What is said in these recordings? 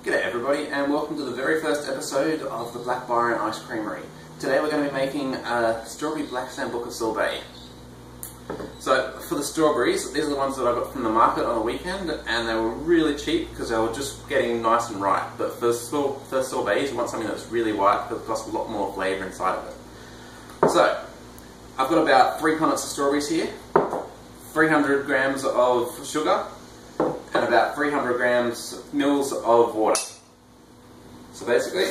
G'day everybody, and welcome to the very first episode of the Black-Byron Ice Creamery. Today we're going to be making a Strawberry Black Sambuca Sorbet. So for the strawberries, these are the ones that I got from the market on the weekend, and they were really cheap because they were just getting nice and ripe. But for sorbets, you want something that's really white because it's got a lot more flavour inside of it. So I've got about 3 punnets of strawberries here, 300 grams of sugar, and about 300 mils of water. So basically,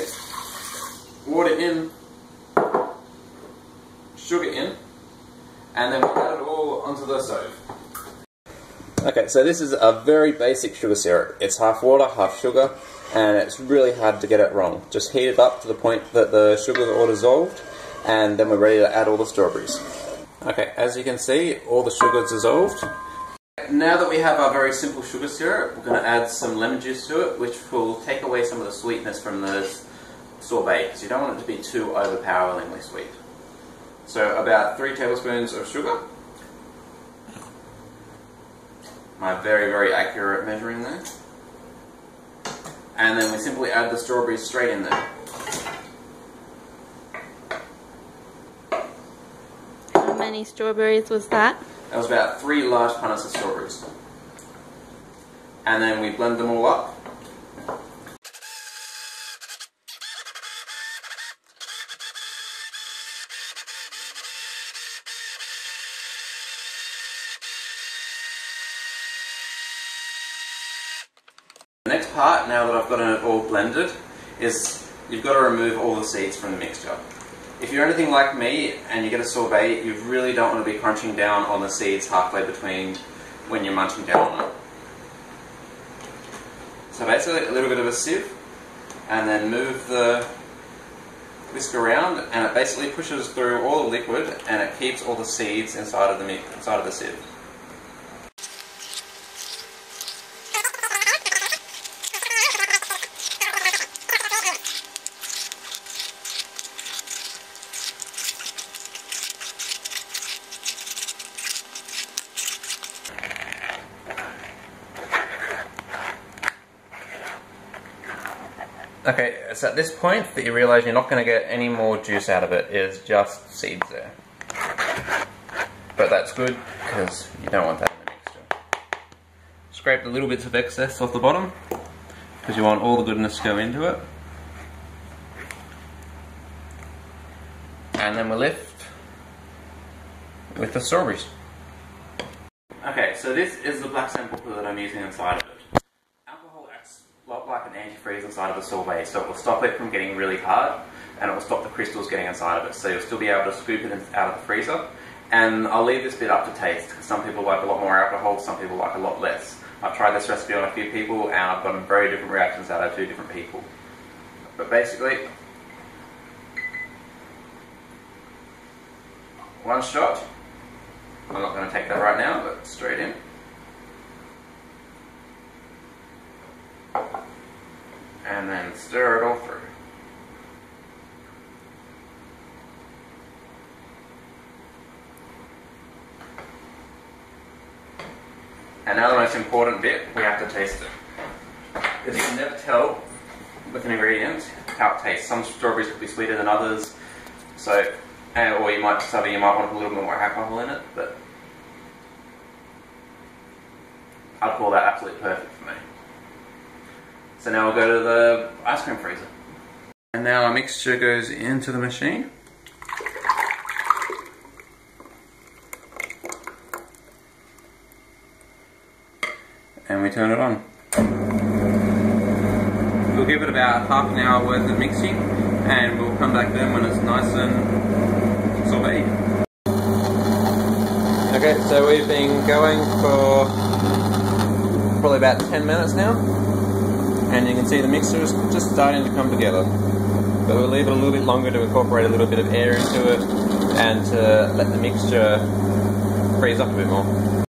water in, sugar in, and then we add it all onto the stove. Okay, so this is a very basic sugar syrup. It's half water, half sugar, and it's really hard to get it wrong. Just heat it up to the point that the sugar is all dissolved, and then we're ready to add all the strawberries. Okay, as you can see, all the sugar is dissolved. Now that we have our very simple sugar syrup, we're going to add some lemon juice to it, which will take away some of the sweetness from the sorbet, because you don't want it to be too overpoweringly sweet. So about 3 tablespoons of sugar. My very accurate measuring there. And then we simply add the strawberries straight in there. How many strawberries was that? That was about 3 large punnets of strawberries. And then we blend them all up. The next part, now that I've got it all blended, is you've got to remove all the seeds from the mixture. If you're anything like me and you get a sorbet, you really don't want to be crunching down on the seeds halfway between when you're munching down on it. So basically a little bit of a sieve, and then move the whisk around, and it basically pushes through all the liquid and it keeps all the seeds inside of the sieve. Okay, it's at this point that you realise you're not going to get any more juice out of it. It's just seeds there. But that's good, because you don't want that in the mixture. Scrape the little bits of excess off the bottom, because you want all the goodness to go into it. And then we lift with the strawberries. Okay, so this is the black sambuca that I'm using inside of it. Like an antifreeze inside of the sorbet, so it will stop it from getting really hard, and it will stop the crystals getting inside of it, so you'll still be able to scoop it out of the freezer. And I'll leave this bit up to taste, because some people like a lot more alcohol, some people like a lot less. I've tried this recipe on a few people, and I've gotten very different reactions out of 2 different people. But basically, 1 shot. I'm not going to take that right now, but straight in. And then stir it all through. And now the most important bit, we have to taste it. Because you can never tell with an ingredient how it tastes. Some strawberries could be sweeter than others, so or you might want to put a little bit more alcohol in it, but I'd call that absolutely perfect for me. So now we'll go to the ice cream freezer. And now our mixture goes into the machine. And we turn it on. We'll give it about half an hour worth of mixing, and we'll come back then when it's nice and sorbet. Okay, so we've been going for probably about 10 minutes now. And you can see the mixture is just starting to come together. But we'll leave it a little bit longer to incorporate a little bit of air into it and to let the mixture freeze up a bit more.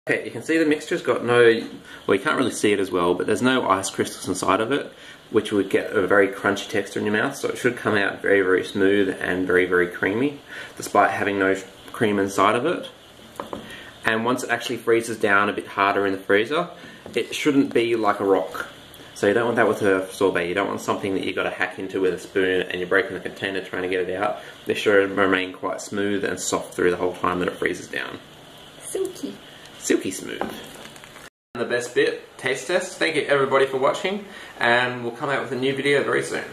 Okay, you can see the mixture's got no, well, you can't really see it as well, but there's no ice crystals inside of it, which would get a very crunchy texture in your mouth, so it should come out very smooth and very creamy, despite having no cream inside of it. And once it actually freezes down a bit harder in the freezer, it shouldn't be like a rock. So you don't want that with a sorbet. You don't want something that you've got to hack into with a spoon and you're breaking the container trying to get it out. This should remain quite smooth and soft through the whole time that it freezes down. Silky. Silky smooth. And the best bit, taste test. Thank you everybody for watching, and we'll come out with a new video very soon.